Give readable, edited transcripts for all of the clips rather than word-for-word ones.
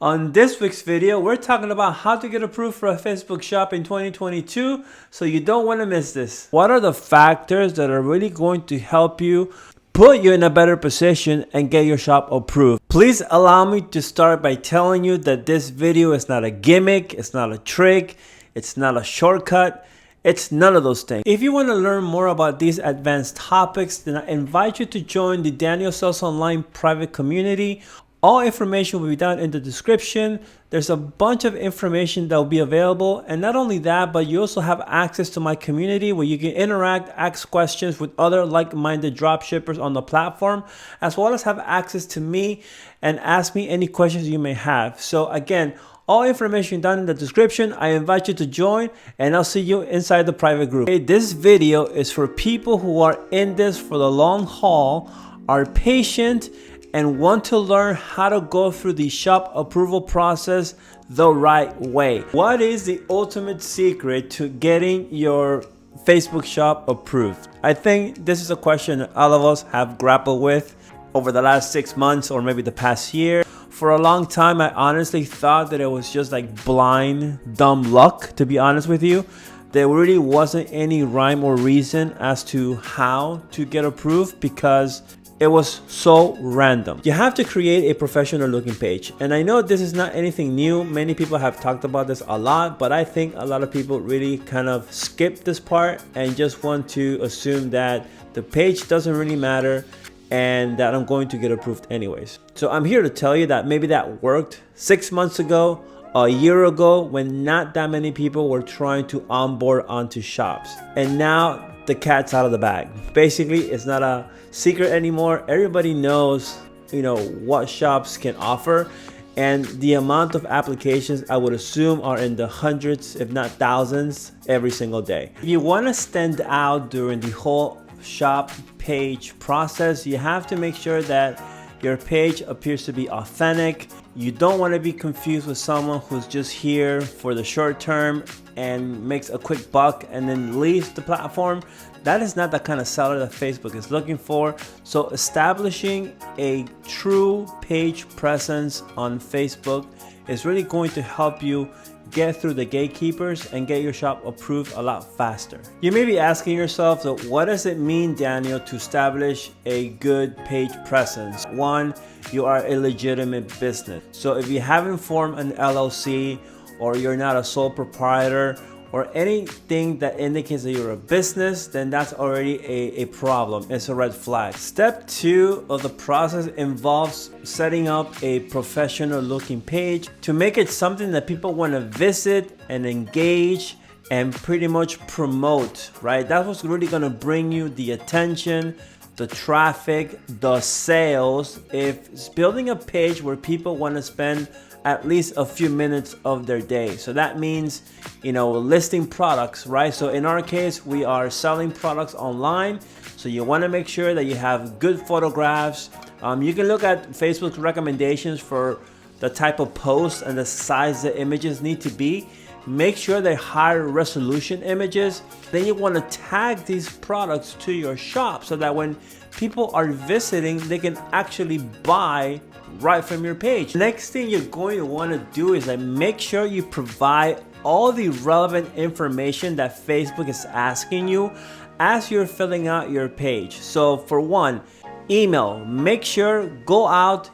On this week's video, we're talking about how to get approved for a Facebook shop in 2022, so you don't want to miss this. What are the factors that are really going to help you put you in a better position and get your shop approved? Please allow me to start by telling you that this video is not a gimmick, it's not a trick, it's not a shortcut. It's none of those things. If you want to learn more about these advanced topics, then I invite you to join the Daniel Sells Online private community. All information will be down in the description. There's a bunch of information that will be available. And not only that, but you also have access to my community where you can interact, ask questions with other like-minded dropshippers on the platform, as well as have access to me and ask me any questions you may have. So again, all information down in the description. I invite you to join and I'll see you inside the private group. Okay, this video is for people who are in this for the long haul, are patient, and want to learn how to go through the shop approval process the right way. What is the ultimate secret to getting your Facebook shop approved? I think this is a question that all of us have grappled with over the last 6 months or maybe the past year. For a long time, I honestly thought that it was just like blind, dumb luck, to be honest with you. There really wasn't any rhyme or reason as to how to get approved because it was so random. You have to create a professional looking page. And I know this is not anything new. Many people have talked about this a lot, but I think a lot of people really kind of skip this part and just want to assume that the page doesn't really matter and that I'm going to get approved anyways. So I'm here to tell you that maybe that worked 6 months ago, a year ago, when not that many people were trying to onboard onto shops. And now the cat's out of the bag. Basically, it's not a secret anymore. Everybody knows, what shops can offer. And the amount of applications, I would assume, are in the hundreds, if not thousands, every single day. If you want to stand out during the whole shop page process, you have to make sure that your page appears to be authentic. You don't want to be confused with someone who's just here for the short term and makes a quick buck and then leaves the platform. That is not the kind of seller that Facebook is looking for. So establishing a true page presence on Facebook is really going to help you get through the gatekeepers and get your shop approved a lot faster. You may be asking yourself, so what does it mean, Daniel, to establish a good page presence? One, you are a legitimate business. So if you haven't formed an LLC or you're not a sole proprietor or anything that indicates that you're a business, then that's already a problem. It's a red flag. Step 2 of the process involves setting up a professional looking page to make it something that people want to visit and engage and pretty much promote, right? That's what's really gonna bring you the attention, the traffic, the sales. If it's building a page where people want to spend at least a few minutes of their day. So that means, listing products, right? So in our case, we are selling products online. So you want to make sure that you have good photographs. You can look at Facebook's recommendations for the type of posts and the size the images need to be. Make sure they're higher resolution images. Then you want to tag these products to your shop so that when people are visiting, they can actually buy right from your page. Next thing you're going to want to do is make sure you provide all the relevant information that Facebook is asking you as you're filling out your page. So for one, email. Make sure, go out,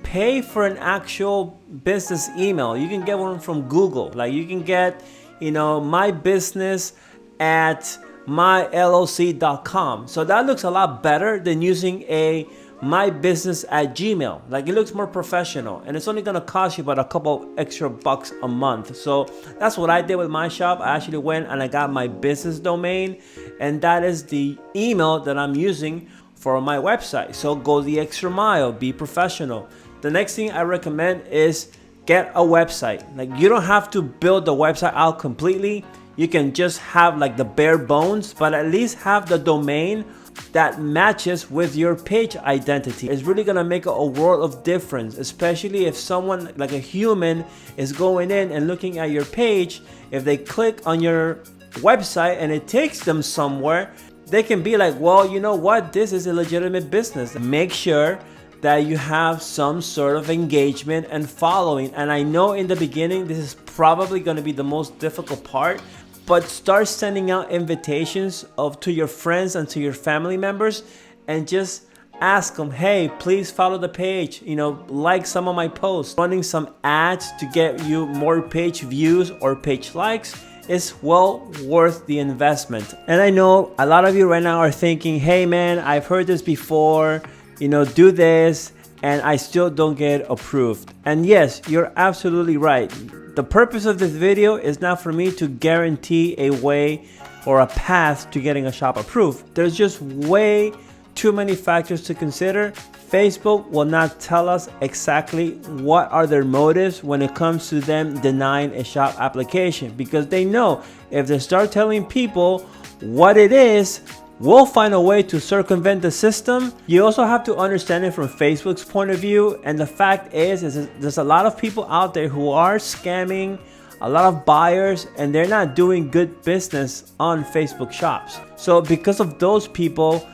pay for an actual business email. You can get one from Google. Like you can get, my business at myllc.com. So that looks a lot better than using a mybusiness@gmail. Like it looks more professional and it's only gonna cost you about a couple extra bucks a month. So that's what I did with my shop. I actually went and I got my business domain, and that is the email that I'm using for my website. So go the extra mile, be professional. The next thing I recommend is get a website. Like you don't have to build the website out completely. You can just have like the bare bones, but at least have the domain that matches with your page identity. It's really gonna make a world of difference, especially if someone like a human is going in and looking at your page. If they click on your website and it takes them somewhere, they can be like, well, you know what? This is a legitimate business. Make sure that you have some sort of engagement and following. And I know in the beginning, this is probably going to be the most difficult part, but start sending out invitations to your friends and to your family members, and just ask them, hey, please follow the page, like some of my posts. Running some ads to get you more page views or page likes is well worth the investment. And I know a lot of you right now are thinking, hey man, I've heard this before, do this, and I still don't get approved. And yes, you're absolutely right. The purpose of this video is not for me to guarantee a way or a path to getting a shop approved. There's just way too many factors to consider. Facebook will not tell us exactly what are their motives when it comes to them denying a shop application, because they know if they start telling people what it is, we'll find a way to circumvent the system. You also have to understand it from Facebook's point of view, and the fact is there's a lot of people out there who are scamming, a lot of buyers, and they're not doing good business on Facebook shops. So because of those people,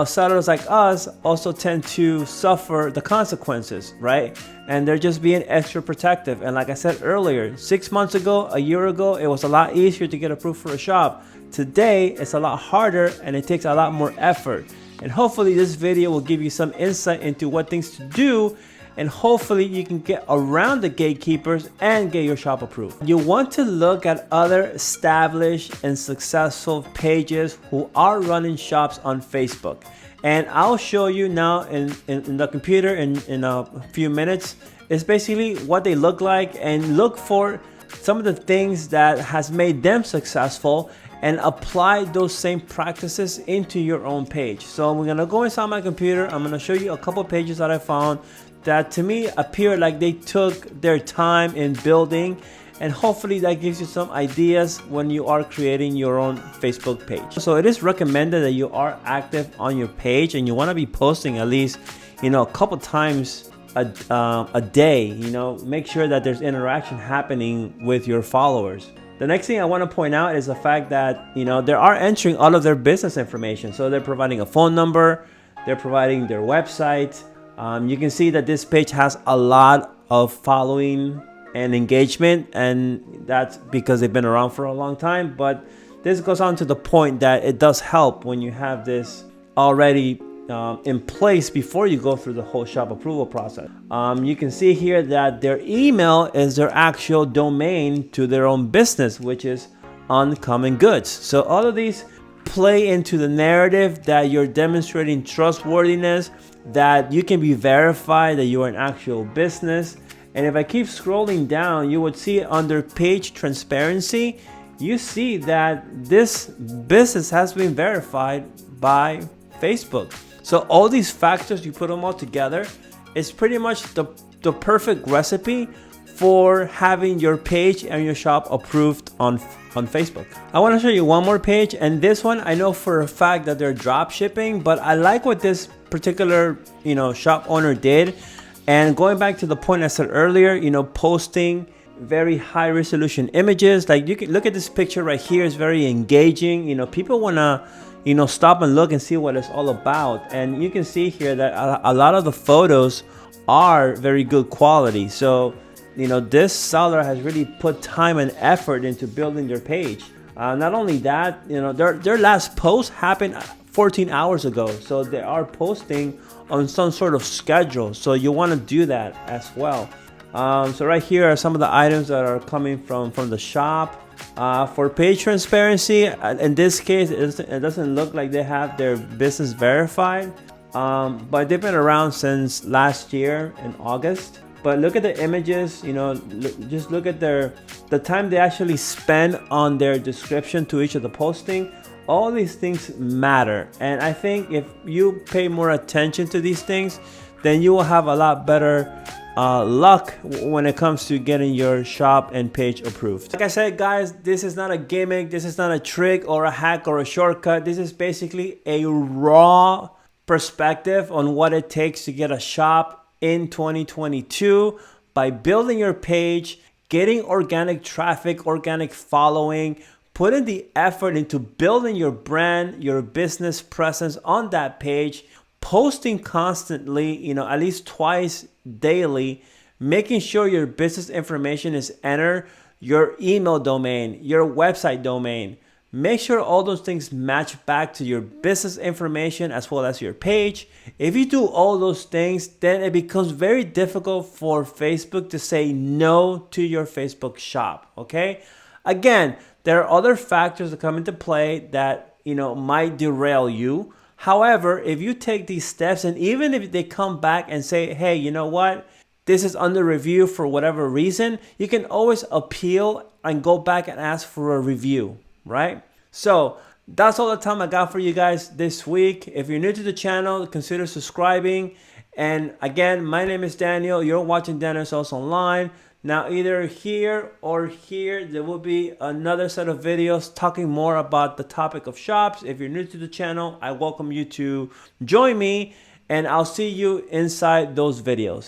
sellers like us also tend to suffer the consequences, right? And they're just being extra protective. And like I said earlier, 6 months ago, a year ago, it was a lot easier to get approved for a shop. Today, it's a lot harder and it takes a lot more effort. And hopefully this video will give you some insight into what things to do, and hopefully you can get around the gatekeepers and get your shop approved. You want to look at other established and successful pages who are running shops on Facebook. And I'll show you now in the computer in a few minutes. It's basically what they look like, and look for some of the things that has made them successful and apply those same practices into your own page. So we're gonna go inside my computer. I'm gonna show you a couple pages that I found that to me appear like they took their time in building, and hopefully that gives you some ideas when you are creating your own Facebook page. So it is recommended that you are active on your page, and you want to be posting at least a couple times a day. Make sure that there's interaction happening with your followers. The next thing I want to point out is the fact that they are entering all of their business information. So they're providing a phone number, they're providing their website. You can see that this page has a lot of following and engagement, and that's because they've been around for a long time. But this goes on to the point that it does help when you have this already in place before you go through the whole shop approval process. You can see here that their email is their actual domain to their own business, which is Uncommon Goods. So all of these play into the narrative that you're demonstrating trustworthiness, that you can be verified that you are an actual business. And if I keep scrolling down, you would see under page transparency, you see that this business has been verified by Facebook. So all these factors, you put them all together, it's pretty much the perfect recipe for having your page and your shop approved on Facebook. I want to show you one more page, and this one I know for a fact that they're drop shipping, but I like what this particular shop owner did. And going back to the point I said earlier, posting very high resolution images. Like you can look at this picture right here, it's very engaging. People want to stop and look and see what it's all about. And you can see here that a lot of the photos are very good quality. So this seller has really put time and effort into building their page. Not only that, their last post happened 14 hours ago, so they are posting on some sort of schedule. So you want to do that as well. So right here are some of the items that are coming from the shop. For page transparency, in this case, it doesn't look like they have their business verified, but they've been around since last year in August. But look at the images, just look at the time they actually spend on their description to each of the posting. All these things matter. And I think if you pay more attention to these things, then you will have a lot better luck when it comes to getting your shop and page approved. Like I said, guys, this is not a gimmick. This is not a trick or a hack or a shortcut. This is basically a raw perspective on what it takes to get a shop in 2022 by building your page, getting organic traffic, organic following, putting the effort into building your brand, your business presence on that page, posting constantly, at least twice daily, making sure your business information is entered, your email domain, your website domain. Make sure all those things match back to your business information as well as your page. If you do all those things, then it becomes very difficult for Facebook to say no to your Facebook shop, okay? Again, there are other factors that come into play that, might derail you. However, if you take these steps, and even if they come back and say, hey, you know what? This is under review for whatever reason, you can always appeal and go back and ask for a review, right? So that's all the time I got for you guys this week. If you're new to the channel, consider subscribing. And again, my name is Daniel. You're watching Daniel Sells Online. Now, either here or here, there will be another set of videos talking more about the topic of shops. If you're new to the channel, I welcome you to join me, and I'll see you inside those videos.